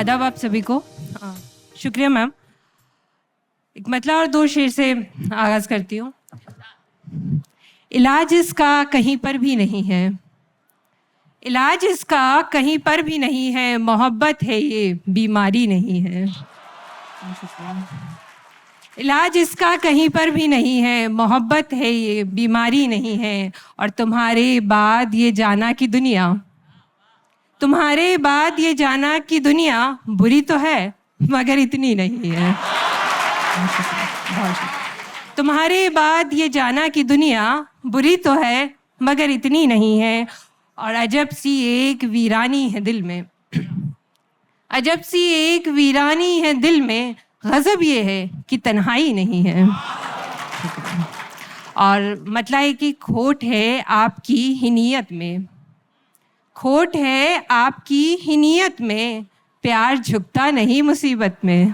आदाब आप सभी को। शुक्रिया मैम। एक मतला और दो शेर से आगाज़ करती हूँ। इलाज इसका कहीं पर भी नहीं है, इलाज इसका कहीं पर भी नहीं है, मोहब्बत है ये बीमारी नहीं है। इलाज इसका कहीं पर भी नहीं है, मोहब्बत है ये बीमारी नहीं है। और तुम्हारे बाद ये जाना कि दुनिया, तुम्हारे बाद ये जाना कि दुनिया बुरी तो है मगर इतनी नहीं है। तुम्हारे बाद ये जाना कि दुनिया बुरी तो है मगर इतनी नहीं है। और अजब सी एक वीरानी है दिल में, अजब सी एक वीरानी है दिल में, गज़ब ये है कि तन्हाई नहीं है। और मतलब है कि खोट है आपकी ही नीयत में, खोट है आपकी ही नीयत में, प्यार झुकता नहीं मुसीबत में।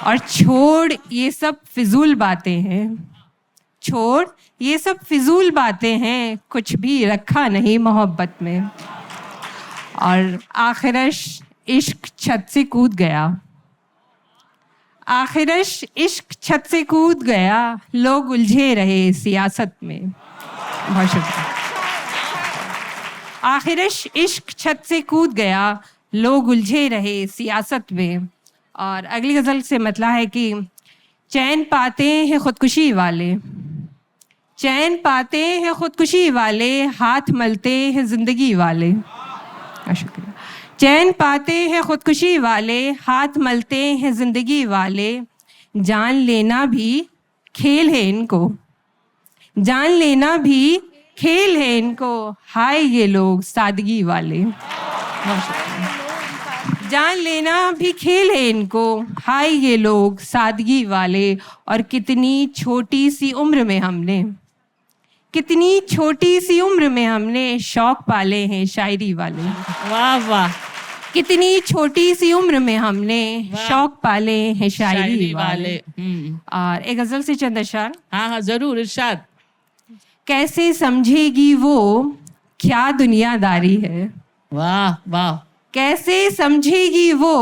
और छोड़ ये सब फिजूल बातें हैं, छोड़ ये सब फिजूल बातें हैं, कुछ भी रखा नहीं मोहब्बत में। और आखिरश इश्क छत से कूद गया, आखिरश इश्क छत से कूद गया, लोग उलझे रहे सियासत में। बहुत शुक्रिया। आखिरश इश्क छत से कूद गया, लोग उलझे रहे सियासत में। और अगली गज़ल से मतलब है कि चैन पाते हैं ख़ुदकुशी वाले, चैन पाते हैं ख़ुदकुशी वाले, हाथ मलते हैं ज़िंदगी वाले। शुक्रिया। चैन पाते हैं ख़ुदकुशी वाले, हाथ मलते हैं ज़िंदगी वाले, जान लेना भी खेल है इनको, जान लेना भी खेल है इनको, हाय ये लोग सादगी वाले। जान लेना भी खेल है इनको, हाय ये लोग सादगी वाले। और कितनी छोटी सी उम्र में हमने, कितनी छोटी सी उम्र में हमने शौक पाले हैं शायरी वाले। वाह वाह। कितनी छोटी सी उम्र में हमने शौक पाले हैं शायरी वाले। और एक गज़ल से चंद अशआर। हाँ हाँ जरूर, इरशाद। कैसे समझेगी वो क्या दुनियादारी है, वाह वाह। कैसे समझेगी वो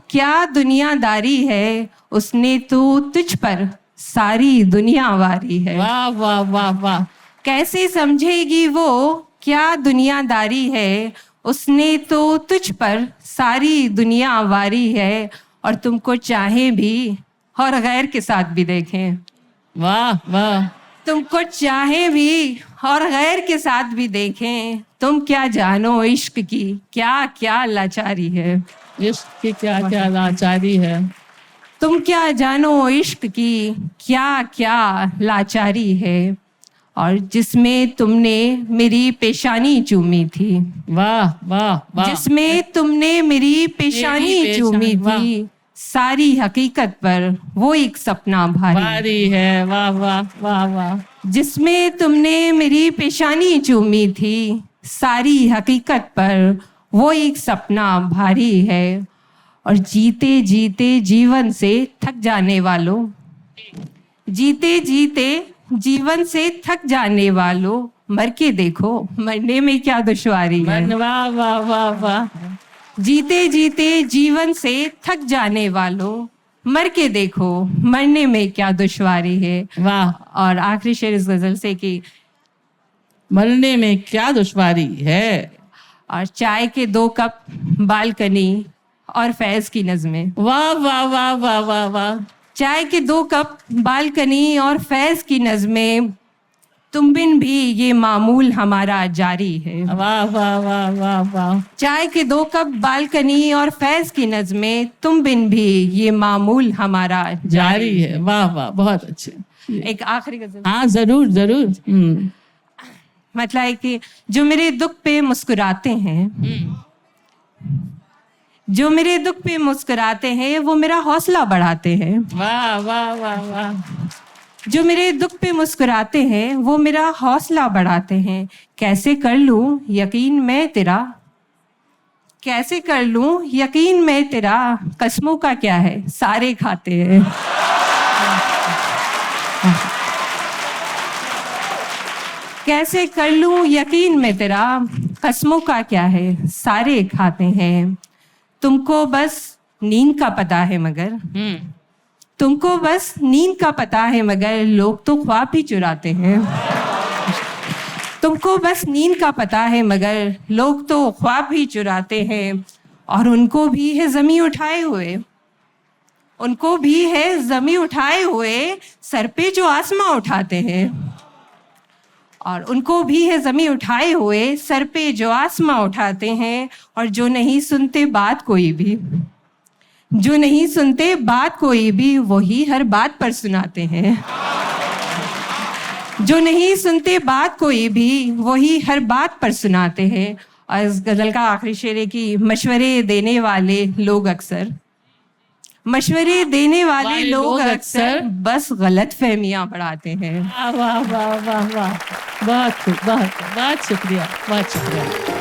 क्या दुनियादारी है, उसने तो तुझ पर सारी दुनिया वारी है। वाह वाह वाह वाह। कैसे समझेगी वो क्या दुनियादारी है, उसने तो तुझ पर सारी दुनिया वारी है। और तुमको चाहे भी और गैर के साथ भी देखें, वाह वाह। तुमको चाहे भी और गैर के साथ भी देखें, तुम क्या जानो इश्क की क्या क्या लाचारी है। इश्क की क्या क्या लाचारी है। तुम क्या जानो इश्क की क्या क्या लाचारी है। और जिसमें तुमने मेरी पेशानी चूमी थी, वाह वाह वाह। जिसमें तुमने मेरी पेशानी चूमी थी, सारी हकीकत पर वो एक सपना भारी है। वाह वाह वाह वाह। जिसमें तुमने मेरी पेशानी चूमी थी, सारी हकीकत पर वो एक सपना भारी है। और जीते जीते जीवन से थक जाने वालों, जीते जीते जीवन से थक जाने वालों, मर के देखो मरने में क्या दुश्वारी है। वाह वाह वाह वाह। जीते जीते जीवन से थक जाने वालों, मर के देखो मरने में क्या दुश्वारी है। वाह। और आखिरी शेर इस गज़ल से कि मरने में क्या दुश्वारी है। और चाय के 2 कप, बालकनी और फैज़ की नज़में। वाह वाह वाह वाह वाह वाह। चाय के 2 कप, बालकनी और फैज़ की नज़में, तुम बिन भी ये मामूल हमारा जारी है। वाह वाह वाह वाह वाह। चाय के 2 कप, बालकनी और फैज़ की नज़में, तुम बिन भी ये मामूल हमारा जारी है। वाह वाह, बहुत अच्छे। एक आखिरी गज़ल। हाँ जरूर जरूर। मतलब है कि जो मेरे दुख पे मुस्कुराते हैं, जो मेरे दुख पे मुस्कुराते हैं, वो मेरा हौसला बढ़ाते हैं। वाह वाह वाह वाह। जो मेरे दुख पे मुस्कुराते हैं, वो मेरा हौसला बढ़ाते हैं। कैसे कर लूं यकीन मैं तेरा, कैसे कर लूं यकीन मैं तेरा, कसमों का क्या है सारे खाते हैं। कैसे कर लूं यकीन मैं तेरा, कसमों का क्या है सारे खाते हैं। तुमको बस नींद का पता है मगर तुमको बस नींद का पता है मगर लोग तो ख्वाब भी चुराते हैं। तुमको बस नींद का पता है मगर लोग तो ख्वाब भी चुराते हैं। और उनको भी है ज़मीं उठाए हुए, उनको भी है ज़मीं उठाए हुए, सर पे जो आसमां उठाते हैं। और उनको भी है ज़मीं उठाए हुए, सर पे जो आसमां उठाते हैं। और जो नहीं सुनते बात कोई भी, जो नहीं सुनते बात कोई भी, वही हर बात पर सुनाते हैं। जो नहीं सुनते बात कोई भी, वही हर बात पर सुनाते हैं। और इस गज़ल का आखिरी शेर है कि मशवरे देने वाले लोग अक्सर, मशवरे देने वाले लोग अक्सर बस गलत फहमियाँ बढ़ाते हैं। वाह वाह वाह वाह वाह, बहुत शुक्रिया, बहुत शुक्रिया।